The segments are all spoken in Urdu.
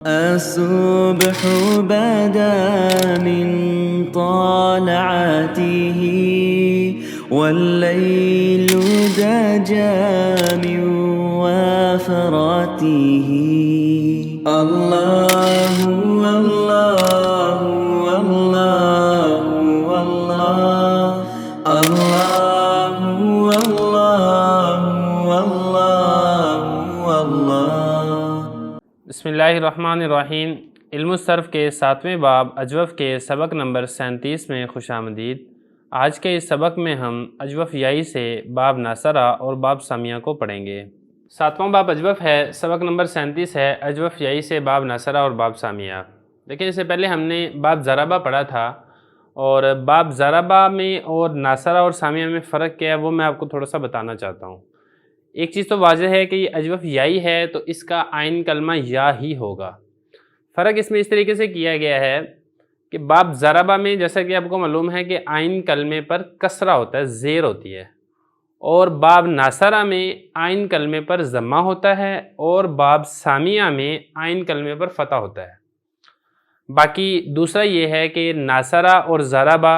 الصبح بدا من طالعته والليل دجى من وفراته الله الله الله الله الله الله الله بسم اللہ الرحمن الرحیم۔ علم الصرف کے 7ویں باب اجوف کے سبق نمبر 37 میں خوش آمدید۔ آج کے اس سبق میں ہم اجوف یائی سے باب ناصرہ اور باب سامیہ کو پڑھیں گے۔ 7واں باب اجوف ہے، سبق نمبر 37 ہے اجوف یائی سے باب ناصرہ اور باب سامیہ۔ لیکن اس سے پہلے ہم نے باب ضربہ پڑھا تھا، اور باب ضربہ میں اور ناصرہ اور سامیہ میں فرق کیا ہے وہ میں آپ کو تھوڑا سا بتانا چاہتا ہوں۔ ایک چیز تو واضح ہے کہ یہ اجوف یائی ہے تو اس کا عین کلمہ یا ہی ہوگا۔ فرق اس میں اس طریقے سے کیا گیا ہے کہ باب ضربہ میں جیسا کہ آپ کو معلوم ہے کہ عین کلمے پر کسرہ ہوتا ہے، زیر ہوتی ہے، اور باب ناصرہ میں عین کلمے پر ضمہ ہوتا ہے، اور باب سامیہ میں عین کلمے پر فتح ہوتا ہے۔ باقی دوسرا یہ ہے کہ ناصرہ اور ضربہ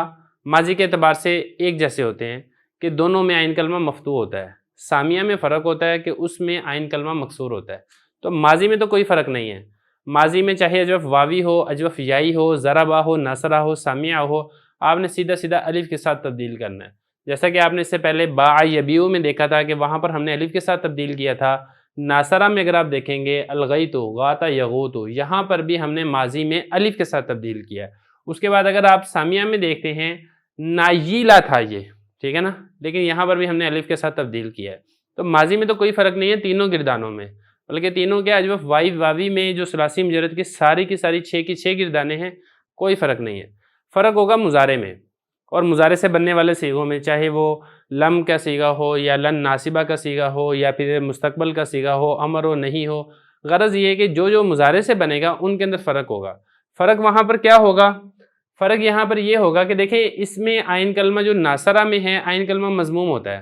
ماضی کے اعتبار سے ایک جیسے ہوتے ہیں کہ دونوں میں عین کلمہ مفتوح ہوتا ہے۔ سامیہ میں فرق ہوتا ہے کہ اس میں عین کلمہ مکسور ہوتا ہے۔ تو ماضی میں تو کوئی فرق نہیں ہے، ماضی میں چاہے اجوف واوی ہو، اجوف یائی ہو، ضربہ ہو، ناصرہ ہو، سامیہ ہو، آپ نے سیدھا سیدھا الف کے ساتھ تبدیل کرنا ہے۔ جیسا کہ آپ نے اس سے پہلے باع یبیع میں دیکھا تھا کہ وہاں پر ہم نے الف کے ساتھ تبدیل کیا تھا۔ ناصرہ میں اگر آپ دیکھیں گے الغیت غاتا یغوت، یہاں پر بھی ہم نے ماضی میں الف کے ساتھ تبدیل کیا ہے۔ اس کے بعد اگر آپ سامیہ میں دیکھتے ہیں ناییلا تھا یہ، ٹھیک ہے نا، لیکن یہاں پر بھی ہم نے الف کے ساتھ تبدیل کیا ہے۔ تو ماضی میں تو کوئی فرق نہیں ہے تینوں گردانوں میں، بلکہ تینوں کے اجوف وائی واوی میں جو ثلاثی مجرد کی ساری 6 گردانے ہیں، کوئی فرق نہیں ہے۔ فرق ہوگا مضارع میں، اور مضارع سے بننے والے صیغوں میں، چاہے وہ لم کا صیغہ ہو یا لن ناصبہ کا صیغہ ہو یا پھر مستقبل کا صیغہ ہو، امر ہو نہیں ہو، غرض یہ ہے کہ جو مضارع سے بنے گا ان کے اندر فرق ہوگا۔ فرق وہاں پر کیا ہوگا؟ فرق یہاں پر یہ ہوگا کہ دیکھیں اس میں عین کلمہ جو ناصرہ میں ہے عین کلمہ مضموم ہوتا ہے،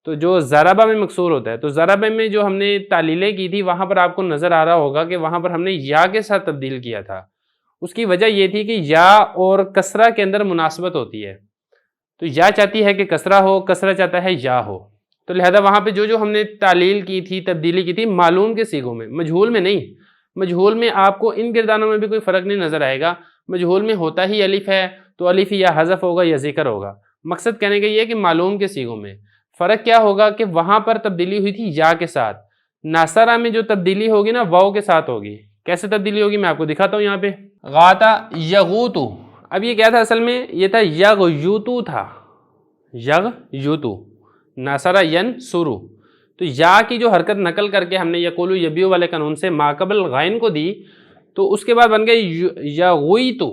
تو جو ضربہ میں مکسور ہوتا ہے، تو ضربہ میں جو ہم نے تعلیلیں کی تھی وہاں پر آپ کو نظر آ رہا ہوگا کہ وہاں پر ہم نے یا کے ساتھ تبدیل کیا تھا۔ اس کی وجہ یہ تھی کہ یا اور کسرہ کے اندر مناسبت ہوتی ہے، تو یا چاہتی ہے کہ کسرہ ہو، کسرہ چاہتا ہے یا ہو، تو لہذا وہاں پہ جو ہم نے تعلیل کی تھی، تبدیلی کی تھی، معلوم کے صیغوں میں، مجہول میں نہیں۔ مجہول میں آپ کو ان گردانوں میں بھی کوئی فرق نہیں نظر آئے گا۔ مجہول میں ہوتا ہی الف ہے تو الف یا حذف ہوگا یا ذکر ہوگا۔ مقصد کہنے کا یہ ہے کہ معلوم کے صیغوں میں فرق کیا ہوگا کہ وہاں پر تبدیلی ہوئی تھی یا کے ساتھ، ناصرہ میں جو تبدیلی ہوگی نا واو کے ساتھ ہوگی۔ کیسے تبدیلی ہوگی میں آپ کو دکھاتا ہوں یہاں پہ۔ غاتا یغوتو، اب یہ کیا تھا اصل میں؟ یہ تھا یغیوتو تھا، یغیوتو، ناصرہ ینصرو، تو یا کی جو حرکت نقل کر کے ہم نے یقولو یبیع والے قانون سے ماقبل غائن کو دی، تو اس کے بعد بن گئے یغویتو،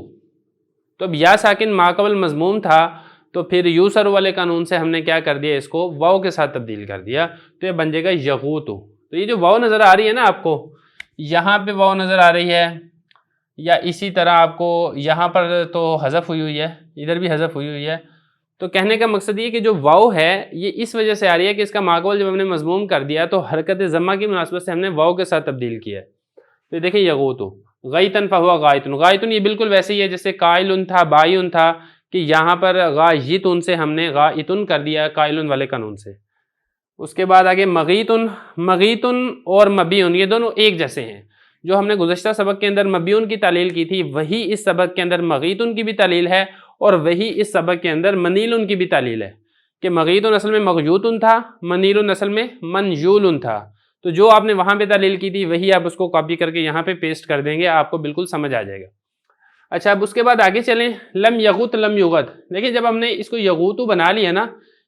تو اب یا ساکن ماقبل مضموم تھا تو پھر یوسر والے قانون سے ہم نے کیا کر دیا، اس کو واو کے ساتھ تبدیل کر دیا، تو یہ بن جائے گا یغوتو۔ تو یہ جو واو نظر آ رہی ہے نا آپ کو، یہاں پہ واو نظر آ رہی ہے، یا اسی طرح آپ کو یہاں پر تو حذف ہوئی ہے، ادھر بھی حذف ہوئی ہے۔ تو کہنے کا مقصد یہ کہ جو واو ہے یہ اس وجہ سے آ رہی ہے کہ اس کا ماقبل جب ہم نے مضموم کر دیا تو حرکت ضمہ کی مناسبت سے ہم نے واو کے ساتھ تبدیل کیا ہے۔ تو دیکھیں یغوتو، غیتن فہوا غائتن، غائتن یہ بالکل ویسے ہی ہے جیسے قائلن تھا، بائن تھا، کہ یہاں پر غایتن سے ہم نے غائتن کر دیا قائلن والے قانون سے۔ اس کے بعد آگے مغیتن، مغیتن اور مبیون یہ دونوں ایک جیسے ہیں۔ جو ہم نے گزشتہ سبق کے اندر مبیون کی تعلیل کی تھی وہی اس سبق کے اندر مغیتن کی بھی تعلیل ہے، اور وہی اس سبق کے اندر منیلن کی بھی تعلیل ہے، کہ مغیتن اصل میں مغیوتن تھا، منیلن اصل میں منجولن تھا۔ تو جو آپ نے وہاں پہ تعلیل کی تھی وہی آپ اس کو کاپی کر کے یہاں پہ پیسٹ کر دیں گے، آپ کو بالکل سمجھ آ جائے گا۔ اچھا، اب اس کے بعد آگے چلیں، لم یغت لم یغت، دیکھیں جب ہم نے اس کو یغوتو بنا لیا نا،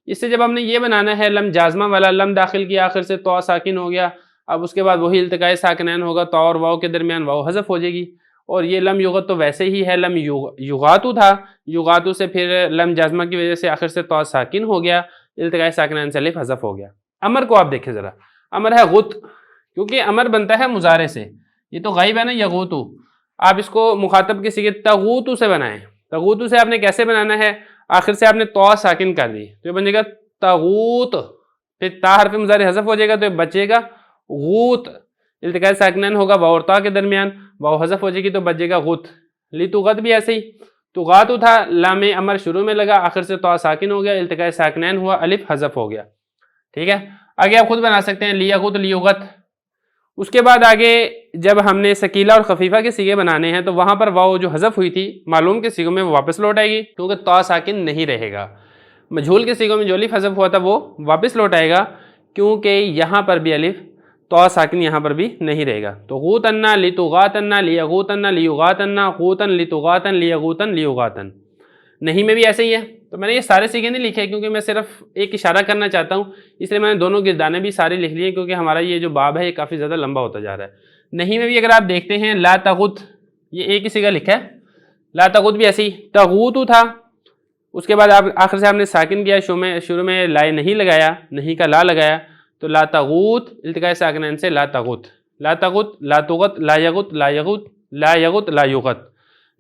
اس سے جب ہم نے یہ بنانا ہے لم جازمہ والا، لم داخل کیا آخر سے تو ساکن ہو گیا، اب اس کے بعد وہی التقاء ساکنین ہوگا، تو اور واو کے درمیان واو حذف ہو جائے گی، اور یہ لم یغت تو ویسے ہی ہے، لم یغاتو تھا، یغاتو سے پھر لم جازمہ کی وجہ سے آخر سے تو ساکن ہو گیا، التقاء ساکنین سے الف حذف ہو گیا۔ امر کو آپ دیکھیں ذرا، امر ہے غت، کیونکہ امر بنتا ہے مضارع سے، یہ تو غائب ہے نا یغوتو، آپ اس کو مخاطب کے صیغے تغوتو سے بنائیں۔ تغوتو سے آپ نے کیسے بنانا ہے؟ آخر سے آپ نے تو ساکن کر دی تو یہ بن جائے گا تغوت، پھر تا حرف مضارع حذف ہو جائے گا تو یہ بچے گا غوت، التقاء ساکنین ہوگا واو اور تا کے درمیان، واو حذف ہو جائے گی تو بچ جائے گا غت. لتغت بھی ایسے ہی، تغاتو تھا، لام امر شروع میں لگا، آخر سے تو ساکن ہو گیا، التقاء ساکنین ہوا، الف حذف ہو گیا. ٹھیک ہے، آگے آپ خود بنا سکتے ہیں لیغت لیغت. اس کے بعد آگے جب ہم نے ثقیلہ اور خفیفہ کے صیغے بنانے ہیں تو وہاں پر واو جو حذف ہوئی تھی معلوم کے صیغوں میں وہ واپس لوٹ آئے گی کیونکہ تو ساکن نہیں رہے گا. مجہول کے صیغوں میں جو الف حذف ہوا تھا وہ واپس لوٹ آئے گا کیونکہ یہاں پر بھی الف تو ساکن یہاں پر بھی نہیں رہے گا. تو غوتن لتغاتن لیغوتن لیغاتن غوتن لتغاتن لیغوتن لیغاتن. نہیں میں بھی ایسے ہی ہے. تو میں نے یہ سارے صیغے نہیں لکھے کیونکہ میں صرف ایک اشارہ کرنا چاہتا ہوں، اس لیے میں نے دونوں گردانے بھی سارے لکھ لیے کیونکہ ہمارا یہ جو باب ہے یہ کافی زیادہ لمبا ہوتا جا رہا ہے. نہیں میں بھی اگر آپ دیکھتے ہیں لا تغت، یہ ایک ہی صیغہ لکھا ہے. لا تغت بھی ایسے ہی، تغوت تھا، اس کے بعد آپ آخر سے آپ نے ساکن کیا، شروع میں لائے نہیں لگایا، نہیں کا لا لگایا، تو لا تغوت التقاء ساکنین سے لا تغت. لا تغت لا تغت لا یغت لا یغت لا یغت لا یغت.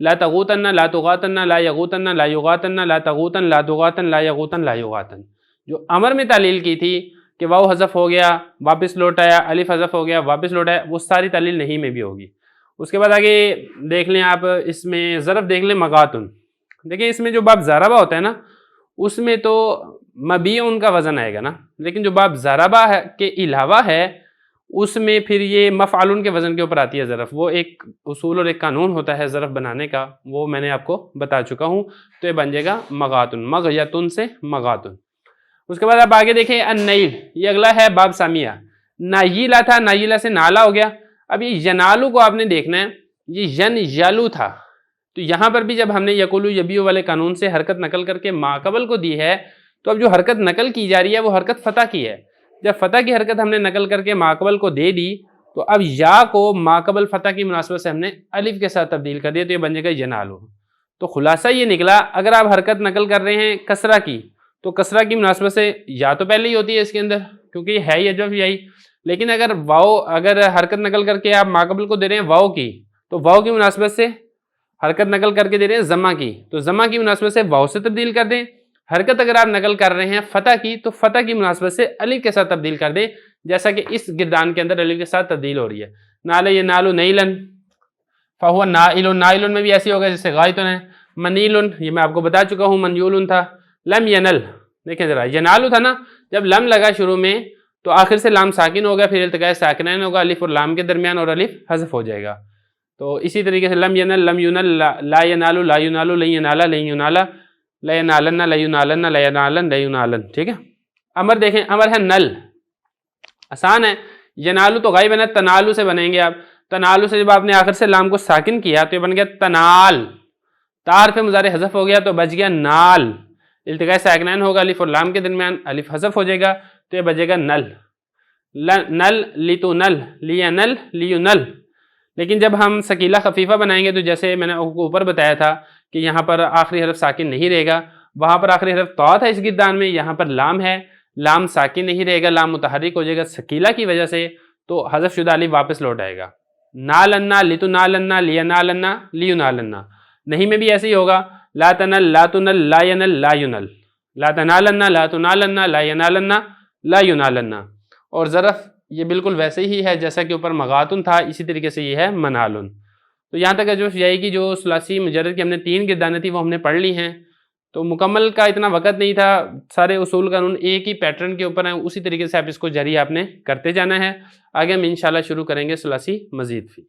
لا تغوتن لا تغاتن لا یغوتن لا یغاتن لا تغوتن لا تغاتن لا یغوتن لا یغاتن. جو امر میں تعلیل کی تھی کہ واو حذف ہو گیا واپس لوٹ آیا، الف حذف ہو گیا واپس لوٹ آیا، وہ ساری تعلیل نہیں میں بھی ہوگی. اس کے بعد آگے دیکھ لیں آپ، اس میں ظرف دیکھ لیں مغاتن. دیکھیں اس میں جو باب ضربہ ہوتا ہے نا اس میں تو مبیعن کا وزن آئے گا نا، لیکن جو باب ضربہ کے علاوہ ہے اس میں پھر یہ مفعولن کے وزن کے اوپر آتی ہے ظرف. وہ ایک اصول اور ایک قانون ہوتا ہے ظرف بنانے کا، وہ میں نے آپ کو بتا چکا ہوں. تو یہ بن جائے گا مغاتن، مغیتن سے مغاتن. اس کے بعد آپ آگے دیکھیں النیل، یہ اگلا ہے باب سامیہ. نایلہ تھا، نایلہ سے نالا ہو گیا. اب یہ ینالو کو آپ نے دیکھنا ہے، یہ ین یالو تھا. تو یہاں پر بھی جب ہم نے یقولو یبیو والے قانون سے حرکت نقل کر کے ماقبل کو دی ہے تو اب جو حرکت نقل کی جا رہی ہے وہ حرکت فتح کی ہے. جب فتح کی حرکت ہم نے نقل کر کے ماقبل کو دے دی تو اب یا کو ماقبل فتح کی مناسبت سے ہم نے الف کے ساتھ تبدیل کر دیا تو یہ بن جائے گا ینالو. تو خلاصہ یہ نکلا اگر آپ حرکت نقل کر رہے ہیں کسرہ کی تو کسرہ کی مناسبت سے یا تو پہلے ہی ہوتی ہے اس کے اندر کیونکہ یہ ہے ہی اجوف یہی. لیکن اگر حرکت نقل کر کے آپ ماقبل کو دے رہے ہیں واو کی تو واو کی مناسبت سے حرکت نقل کر کے دے رہے ہیں ضمہ کی تو ضمہ کی مناسبت سے واو سے تبدیل کر دیں. حرکت اگر آپ نقل کر رہے ہیں فتح کی تو فتح کی مناسبت سے الف کے ساتھ تبدیل کر دیں جیسا کہ اس گردان کے اندر الف کے ساتھ تبدیل ہو رہی ہے. نالے یہ نالو نیلن فہو نائلن، نائلن میں بھی ایسی ہوگا جیسے غائتن ہے. منیلن یہ میں آپ کو بتا چکا ہوں منیولن تھا. لم ینل دیکھیں ذرا ینالو تھا نا، جب لم لگا شروع میں تو آخر سے لام ساکن ہوگا، پھر التقاء ساکنین ہوگا الف اور لام کے درمیان اور الف حذف ہو جائے گا. تو اسی طریقے سے لم ینل لم ینل لا ینالو لا ینالو لن ینالا لن ینالا لا ینالن لا ینالن لا ینالن لا ینالن. ٹھیک ہے، امر دیکھیں، امر ہے نل، آسان ہے. ینالو تو غائب ہے نا، تنالو سے بنیں گے آپ. تنالو سے جب آپ نے آخر سے لام کو ساکن کیا تو یہ بن گیا تنال، تار پہ مضارع حذف ہو گیا تو بچ گیا نال. التقاء ساکنین ہوگا الف اور لام کے درمیان، الف حذف ہو جائے گا تو یہ بچے گا نل. نل لیتو نل لیا نل لیو نل. لیکن جب ہم ثقیلہ خفیفہ بنائیں گے تو جیسے میں نے اوپر بتایا تھا کہ یہاں پر آخری حرف ساکن نہیں رہے گا، وہاں پر آخری حرف تو تھا اس گردان میں، یہاں پر لام ہے، لام ساکن نہیں رہے گا، لام متحرک ہو جائے گا ثقیلہ کی وجہ سے تو حذف شدہ الف واپس لوٹ آئے گا. نالنا لتو نالنا لیا نالنا لیو نالنا. نہیں میں بھی ایسے ہی ہوگا، لا تنل لا تنل لا ینل لا ینل، لا تنالنا لا تنالنا لا ینالنا لا ینالنا. اور ظرف یہ بالکل ویسے ہی ہے جیسا کہ اوپر مغاتن تھا، اسی طریقے سے یہ ہے منالن. تو یہاں تک جو یہی کی جو ثلاثی مجرد کی ہم نے 3 گردانیں تھی وہ ہم نے پڑھ لی ہیں. تو مکمل کا اتنا وقت نہیں تھا، سارے اصول قانون ایک ہی پیٹرن کے اوپر ہیں، اسی طریقے سے آپ اس کو جاری آپ نے کرتے جانا ہے. آگے ہم انشاءاللہ شروع کریں گے ثلاثی مزید فی.